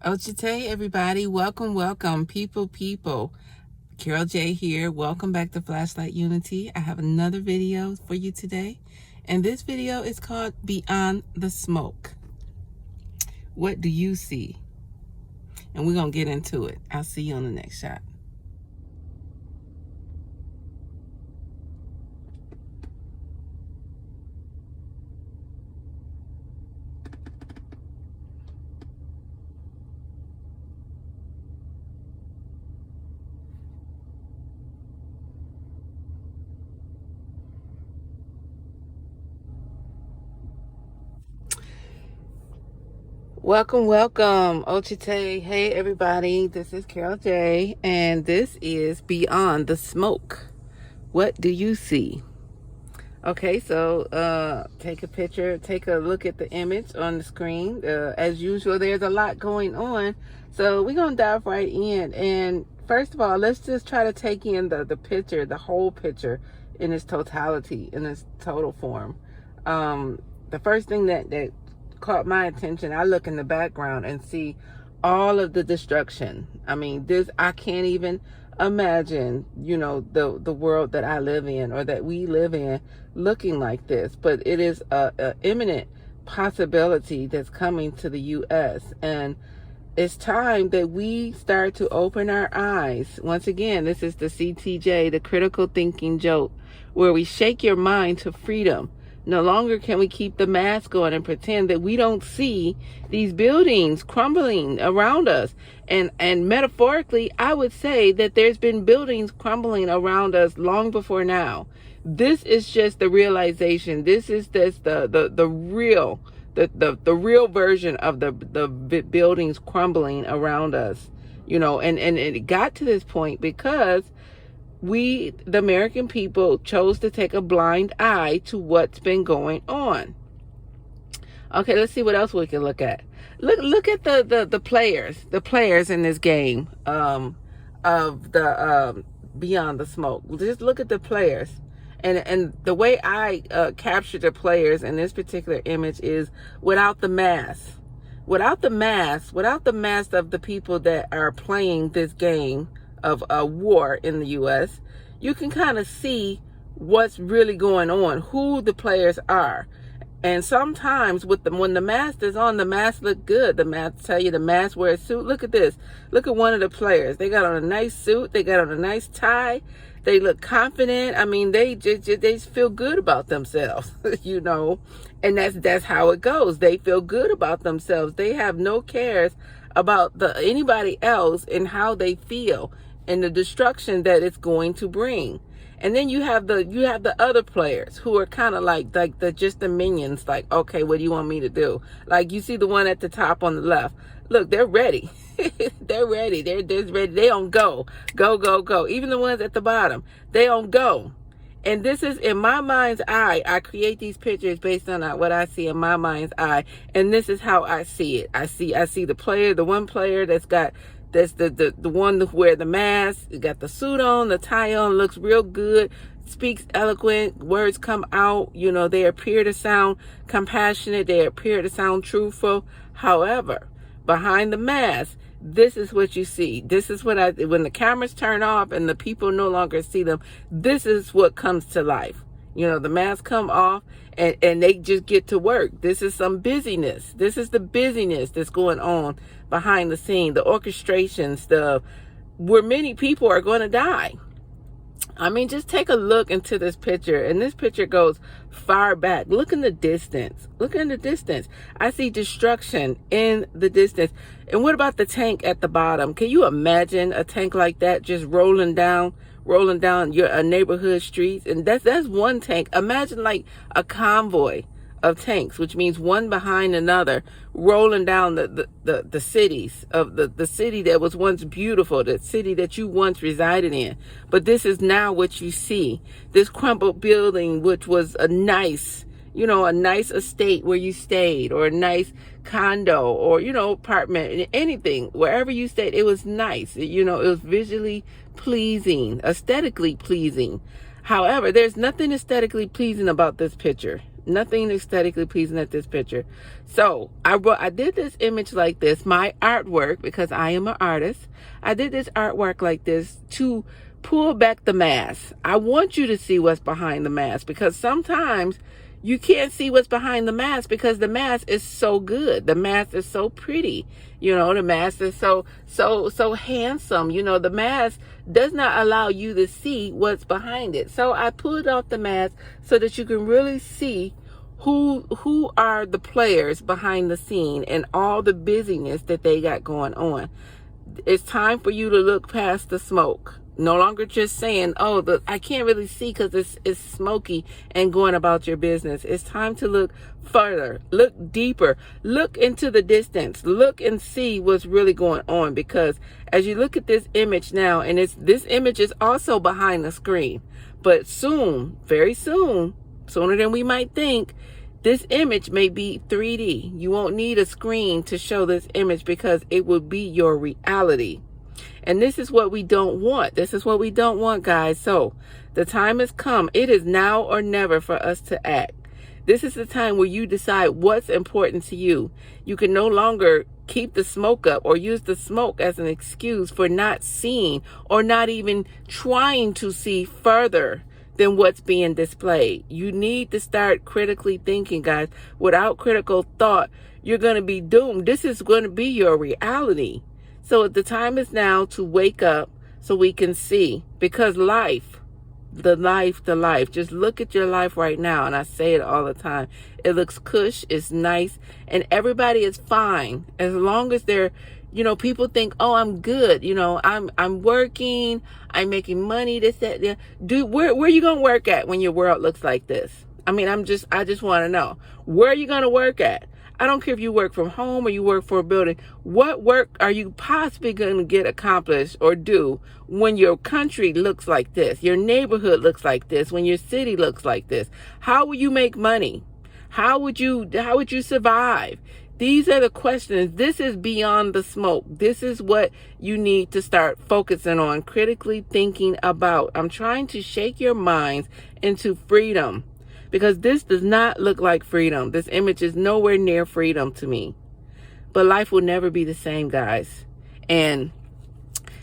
Ochite, everybody. Welcome, people. Carol J here. Welcome back to Flashlight Unity. I have another video for you today. And this video is called Beyond the Smoke. What do you see? And we're going to get into it. I'll see you on the next shot. Welcome, Ochite. Hey, everybody. This is Carol J. And this is Beyond the Smoke. What do you see? Okay, so take a picture, take a look at the image on the screen. As usual, there's a lot going on. So we're going to dive right in. And first of all, let's just try to take in the picture, the whole picture in its totality, in its total form. The first thing that caught my attention, I look in the background and see all of the destruction. I mean, I can't even imagine, the world that I live in or that we live in looking like this, but it is a imminent possibility that's coming to the U.S. and it's time that we start to open our eyes. Once again, this is the CTJ, the critical thinking joke, where we shake your mind to freedom. No longer can we keep the mask on and pretend that we don't see these buildings crumbling around us. And metaphorically, I would say that there's been buildings crumbling around us long before now. This is just the realization. This is the real version of the buildings crumbling around us. And it got to this point because we, the American people, chose to take a blind eye to what's been going on. Okay, let's see what else we can look at. Look at the players in this game of the Beyond the Smoke. Just look at the players. And the way I capture the players in this particular image is without the mask. Without the mask of the people that are playing this game of a war in the U.S., you can kind of see what's really going on, who the players are. And sometimes when the mask is on, the mask look good. The mask tell you the mask wear a suit. Look at this. Look at one of the players. They got on a nice suit. They got on a nice tie. They look confident. I mean, they just feel good about themselves, and that's how it goes. They feel good about themselves. They have no cares about anybody else and how they feel and the destruction that it's going to bring. And then you have the other players who are kind of like just the minions. Like, okay, what do you want me to do? Like, you see the one at the top on the left. Look, they're ready. They're ready. They're ready. They on go. Even the ones at the bottom, they on go. And this is in my mind's eye. I create these pictures based on what I see in my mind's eye, and this is how I see it. I see the player, the one player that's the one who wear the mask, got the suit on, the tie on, looks real good, speaks eloquent, words come out, they appear to sound compassionate, they appear to sound truthful. However, behind the mask, this is what you see. This is when the cameras turn off and the people no longer see them, this is what comes to life. The masks come off and they just get to work. This is some busyness. This is the busyness that's going on behind the scene, the orchestrations, where many people are going to die. I mean, just take a look into this picture, and this picture goes far back. Look in the distance. I see destruction in the distance. And what about the tank at the bottom? Can you imagine a tank like that just rolling down your neighborhood streets? And that's one tank. Imagine like a convoy of tanks, which means one behind another, rolling down the cities of the city that was once beautiful, the city that you once resided in. But this is now what you see. This crumbled building, which was a nice estate where you stayed, or a nice condo, or, apartment, anything, wherever you stayed, it was nice. It was visually pleasing, aesthetically pleasing. However, there's nothing aesthetically pleasing about this picture. Nothing aesthetically pleasing at this picture. So I did this image like this, my artwork, because I am an artist. I did this artwork like this to pull back the mask. I want you to see what's behind the mask, because sometimes you can't see what's behind the mask because the mask is so good. The mask is so pretty. You know, the mask is so handsome. You know, the mask does not allow you to see what's behind it. So I pulled off the mask so that you can really see who are the players behind the scene and all the busyness that they got going on. It's time for you to look past the smoke. No longer just saying, oh, I can't really see because it's smoky, and going about your business. It's time to look further, look deeper, look into the distance, look and see what's really going on. Because as you look at this image now, and this image is also behind the screen, but soon, very soon, sooner than we might think, this image may be 3D. You won't need a screen to show this image because it will be your reality. And this is what we don't want. This is what we don't want, guys. So the time has come. It is now or never for us to act. This is the time where you decide what's important to you. You can no longer keep the smoke up or use the smoke as an excuse for not seeing or not even trying to see further than what's being displayed. You need to start critically thinking, guys. Without critical thought, you're going to be doomed. This is going to be your reality. So the time is now to wake up so we can see, because the life, just look at your life right now. And I say it all the time. It looks cush, it's nice, and everybody is fine as long as they're, you know, people think, oh, I'm good. You know, I'm working, I'm making money, this, that, that. Where are you going to work at when your world looks like this? I mean, I just want to know, where are you going to work at? I don't care if you work from home or you work for a building. What work are you possibly going to get accomplished or do when your country looks like this, your neighborhood looks like this, when your city looks like this? How will you make money? How would you survive? These are the questions. This is beyond the smoke. This is what you need to start focusing on, critically thinking about. I'm trying to shake your minds into freedom, because this does not look like freedom. This image is nowhere near freedom to me. But life will never be the same, guys. And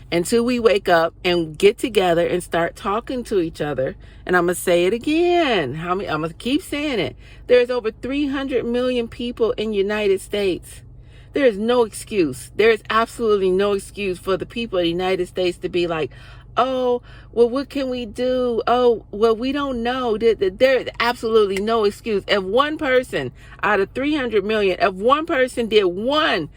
until we wake up and get together and start talking to each other, and I'm going to say it again. I'm going to keep saying it. There's over 300 million people in the United States. There is no excuse. There is absolutely no excuse for the people of the United States to be like, oh, well, what can we do? Oh, well, we don't know. There is absolutely no excuse. If one person out of 300 million, if one person did one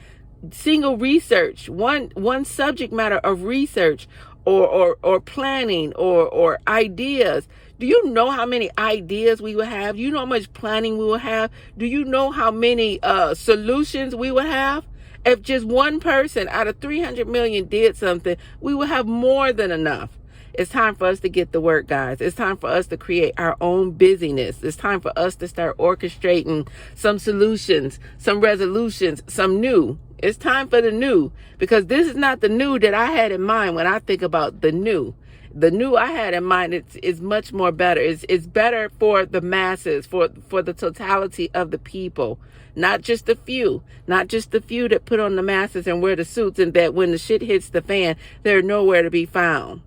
single research, one subject matter of research or planning or ideas, do you know how many ideas we will have? Do you know how much planning we will have? Do you know how many solutions we will have? If just one person out of 300 million did something, we will have more than enough. It's time for us to get to work, guys. It's time for us to create our own busyness. It's time for us to start orchestrating some solutions, some resolutions, some new. It's time for the new, because this is not the new that I had in mind when I think about the new. The new I had in mind is much more better. It's better for the masses, for the totality of the people. Not just a few. Not just the few that put on the masses and wear the suits, and that when the shit hits the fan, they're nowhere to be found.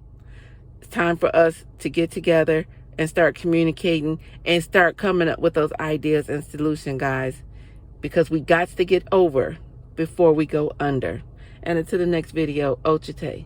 It's time for us to get together and start communicating and start coming up with those ideas and solutions, guys. Because we got to get over before we go under. And until the next video, Ochite.